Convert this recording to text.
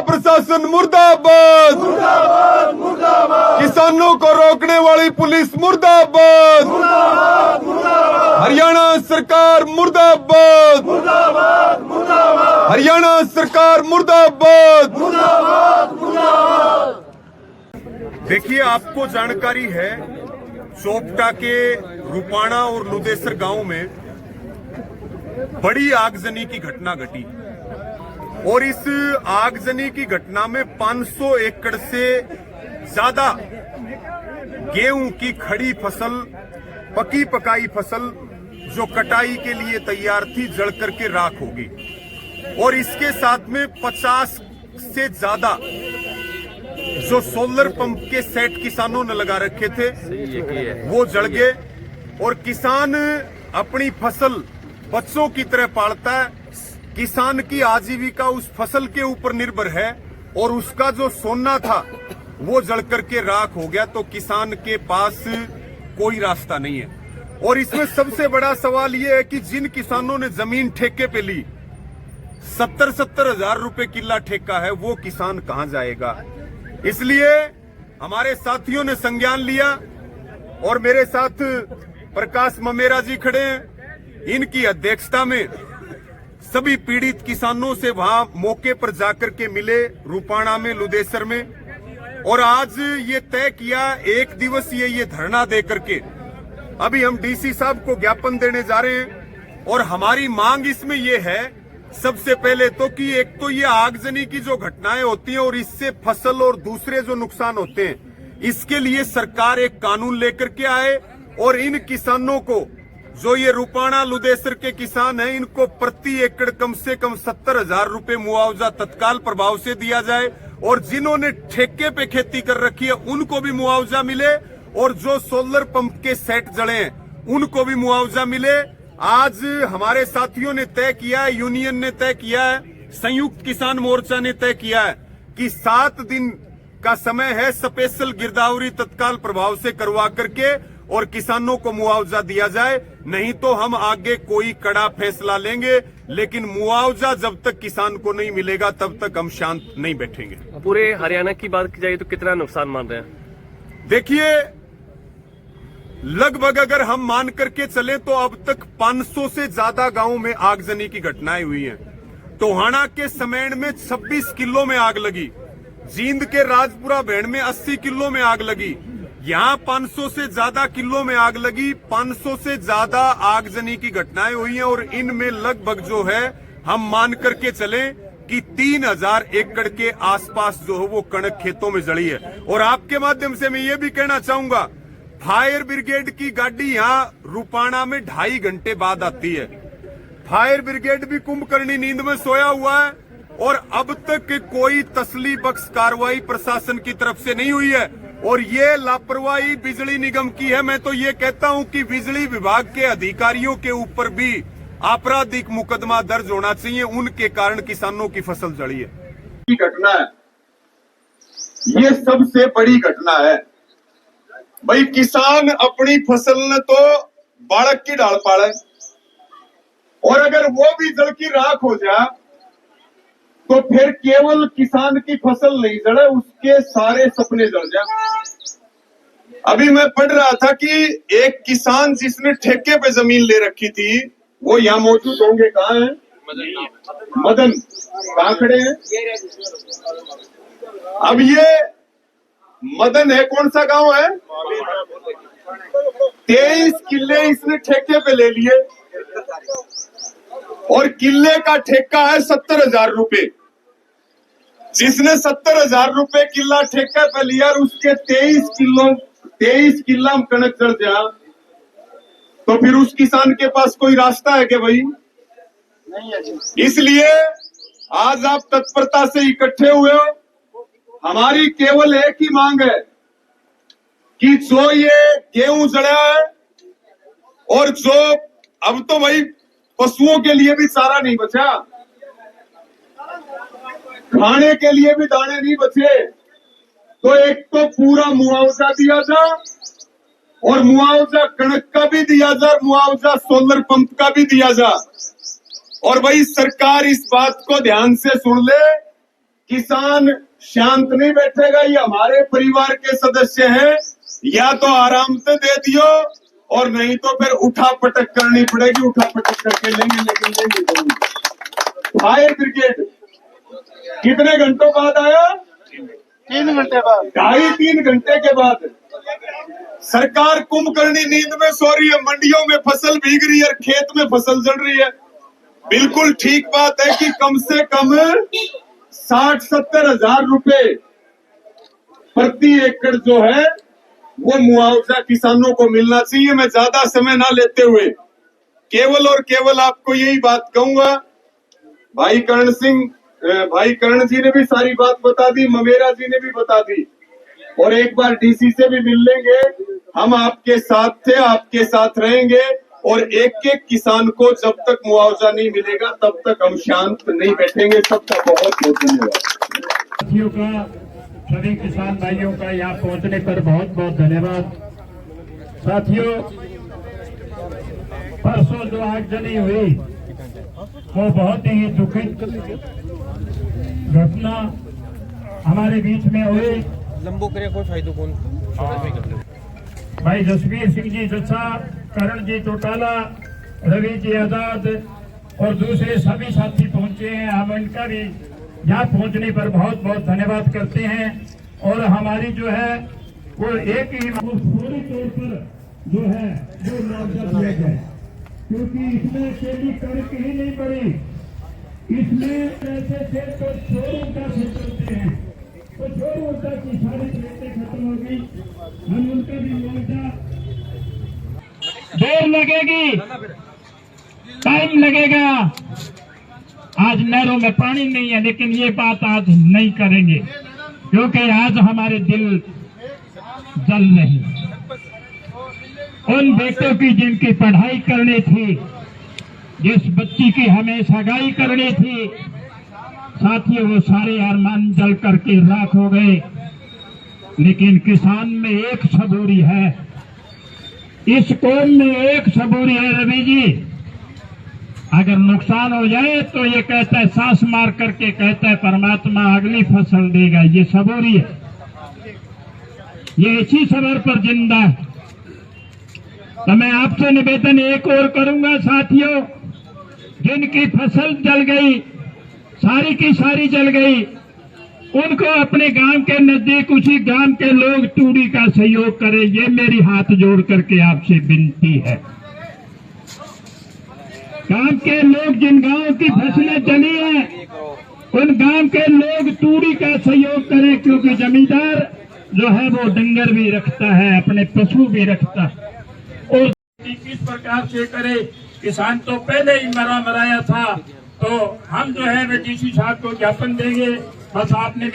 प्रशासन मुर्दाबाद, मुर्दाबाद मुर्दाबाद, किसानों को रोकने वाली पुलिस मुर्दाबाद, मुर्दाबाद मुर्दाबाद, हरियाणा सरकार मुर्दाबाद, मुर्दाबाद मुर्दाबाद, हरियाणा सरकार मुर्दाबाद। मुर्दाबाद मुर्दाबाद। देखिए, आपको जानकारी है, चोपटा के रूपाणा और लुदेसर गांव में बड़ी आगजनी की घटना घटी और इस आगजनी की घटना में 500 एकड़ से ज्यादा गेहूं की खड़ी फसल, पकी पकाई फसल जो कटाई के लिए तैयार थी, जल करके राख होगी और इसके साथ में 50 से ज्यादा जो सोलर पंप के सेट किसानों ने लगा रखे थे वो जल गए और किसान अपनी फसल बच्चों की तरह पालता है। किसान की आजीविका उस फसल के ऊपर निर्भर है और उसका जो सोना था वो जल करके राख हो गया, तो किसान के पास कोई रास्ता नहीं है। और इसमें सबसे बड़ा सवाल ये है कि जिन किसानों ने जमीन ठेके पे ली, 70-70 हजार रुपए किला ठेका है, वो किसान कहां जाएगा। इसलिए हमारे साथियों ने संज्ञान लिया और मेरे साथ प्रकाश ममेरा जी खड़े हैं, इनकी अध्यक्षता में सभी पीड़ित किसानों से वहां मौके पर जाकर के मिले, रूपाणा में, लुदेसर में, और आज ये तय किया 1 दिवसीय ये धरना दे करके अभी हम डीसी साहब को ज्ञापन देने जा रहे हैं। और हमारी मांग इसमें ये है, सबसे पहले तो कि एक तो ये आगजनी की जो घटनाएं होती हैं और इससे फसल और दूसरे जो नुकसान होते हैं, इसके लिए सरकार एक कानून लेकर के आए और इन किसानों को, जो ये रूपाणा लुदेसर के किसान हैं, इनको प्रति एकड़ कम से कम 70 हजार रुपए मुआवजा तत्काल प्रभाव से दिया जाए और जिन्होंने ठेके पे खेती कर रखी है उनको भी मुआवजा मिले और जो सोलर पंप के सेट जले हैं उनको भी मुआवजा मिले। आज हमारे साथियों ने तय किया है, यूनियन ने तय किया है, संयुक्त किसान मोर्चा ने तय किया है कि 7 दिन का समय है, स्पेशल गिरदावरी तत्काल प्रभाव से करवा करके और किसानों को मुआवजा दिया जाए, नहीं तो हम आगे कोई कड़ा फैसला लेंगे, लेकिन मुआवजा जब तक किसान को नहीं मिलेगा तब तक हम शांत नहीं बैठेंगे। पूरे हरियाणा की बात की जाए तो कितना नुकसान मान रहे हैं? देखिए, लगभग अगर हम मान करके चले तो अब तक 500 से ज्यादा गांवों में आगजनी की घटनाएं हुई हैं। टोहाना के समेण में 26 किलो में आग लगी, जींद के राजपुरा भेड़ में 80 किलो में आग लगी, यहाँ 500 से ज्यादा किलो में आग लगी। 500 से ज्यादा आगजनी की घटनाएं हुई हैं और इनमें लगभग जो है हम मान करके चले कि 3000 एकड़ के आसपास जो है वो कणक खेतों में जड़ी है। और आपके माध्यम से मैं ये भी कहना चाहूंगा, फायर ब्रिगेड की गाड़ी यहाँ रूपाणा में 2.5 घंटे बाद आती है। फायर ब्रिगेड भी कुंभकर्णी नींद में सोया हुआ है और अब तक कोई तसली बख्श कार्रवाई प्रशासन की तरफ से नहीं हुई है और ये लापरवाही बिजली निगम की है। मैं तो ये कहता हूं कि बिजली विभाग के अधिकारियों के ऊपर भी आपराधिक मुकदमा दर्ज होना चाहिए, उनके कारण किसानों की फसल जड़ी है। घटना है, ये सबसे बड़ी घटना है भाई। किसान अपनी फसल ने तो बाड़क की डाल पाड़े और अगर वो भी जल की राख हो जाए तो फिर केवल किसान की फसल नहीं जड़े, उसके सारे सपने जल जाए। अभी मैं पढ़ रहा था कि एक किसान जिसने ठेके पे जमीन ले रखी थी, वो यहाँ मौजूद होंगे, कहाँ है? मदन, कहाँ खड़े हैं? अब ये मदन है, कौन सा गांव है? 23 किले इसने ठेके पे ले लिए और किले का ठेका है 70 हजार रुपए। जिसने 70 हजार रुपए किला ठेका पे लिया और उसके 23 किला कणक चढ़ जा, तो फिर उस किसान के पास कोई रास्ता है क्या भाई? नहीं है। इसलिए आज आप तत्परता से इकट्ठे हुए हो। हमारी केवल एक ही मांग है कि जो ये गेहूं जड़ा है और जो अब तो भाई पशुओं के लिए भी चारा नहीं बचा, खाने के लिए भी दाने नहीं बचे, तो एक तो पूरा मुआवजा दिया जा और मुआवजा कणक का भी दिया जा, मुआवजा सोलर पंप का भी दिया जा। और भाई सरकार इस बात को ध्यान से सुन ले किसान शांत नहीं बैठेगा, ये हमारे परिवार के सदस्य हैं, या तो आराम से दे दियो और नहीं तो फिर उठा पटक करनी पड़ेगी, उठा पटक करके लेंगे, लेकिन लेंगे जरूर। फायर ब्रिगेड कितने घंटों बाद आया? 3 घंटे बाद। 2.5-3 घंटे के बाद। सरकार कुंभकर्णी नींद में सो रही है, मंडियों में फसल भीग रही है, खेत में फसल जल रही है। बिल्कुल ठीक बात है कि कम से कम 60-70 हजार रुपए प्रति एकड़ जो है वो मुआवजा किसानों को मिलना चाहिए। मैं ज्यादा समय ना लेते हुए केवल और केवल आपको यही बात कहूंगा। भाई कर्ण जी ने भी सारी बात बता दी, ममेरा जी ने भी बता दी, और एक बार डीसी से भी मिल लेंगे। हम आपके साथ थे, आपके साथ रहेंगे, और एक एक किसान को जब तक मुआवजा नहीं मिलेगा तब तक हम शांत नहीं बैठेंगे। सबका बहुत बहुत धन्यवाद। साथियों का, सभी किसान भाइयों का यहाँ पहुँचने पर बहुत बहुत धन्यवाद। साथियों, परसों जो आगजनी हुई वो बहुत ही दुखद घटना हमारे बीच में हुई। भाई जसवीर सिंह जी जस्सा, करण जी चौटाला, रवि जी आजाद और दूसरे सभी साथी पहुंचे हैं। हम इनका भी यहाँ पहुंचने पर बहुत बहुत धन्यवाद करते हैं। और हमारी जो है वो एक ही फौरी तौर पर जो है वो मुआवजा दिया जाए, क्योंकि इसमें अकेली कड़क ही नहीं पड़ी, इसमें ऐसे थे तो छोड़ से चलते हैं, तो छोड़ उल्टा की सारी प्लेटें खत्म हो गई। हम उनका भी मुआवजा, देर लगेगी, टाइम लगेगा। आज नहरों में पानी नहीं है, लेकिन ये बात आज नहीं करेंगे, क्योंकि आज हमारे दिल जल रहे हैं। उन बेटों की जिनकी पढ़ाई करनी थी, जिस बच्ची की हमें सगाई करनी थी, साथियों वो सारे अरमान जल करके राख हो गए। लेकिन किसान में एक सबूरी है, इस कौम में एक सबूरी है रवि जी। अगर नुकसान हो जाए तो ये कहता है, सांस मार करके कहता है परमात्मा अगली फसल देगा। ये सबूरी है, ये इसी सबर पर जिंदा है। तो मैं आपसे निवेदन एक और करूंगा साथियों, जिनकी फसल जल गई, सारी की सारी जल गई, उनको अपने गांव के नजदीक उसी गांव के लोग तूड़ी का सहयोग करें। ये मेरी हाथ जोड़ करके आपसे विनती है। गांव के लोग, जिन गांव की फसलें जली हैं, उन गांव के लोग तूड़ी का सहयोग करें, क्योंकि जमींदार जो है वो डंगर भी रखता है, अपने पशु भी रखता है। और किस प्रकार से करे, किसान तो पहले ही मराया था। तो हम जो है वे डीसी साहब को ज्ञापन देंगे, बस आपने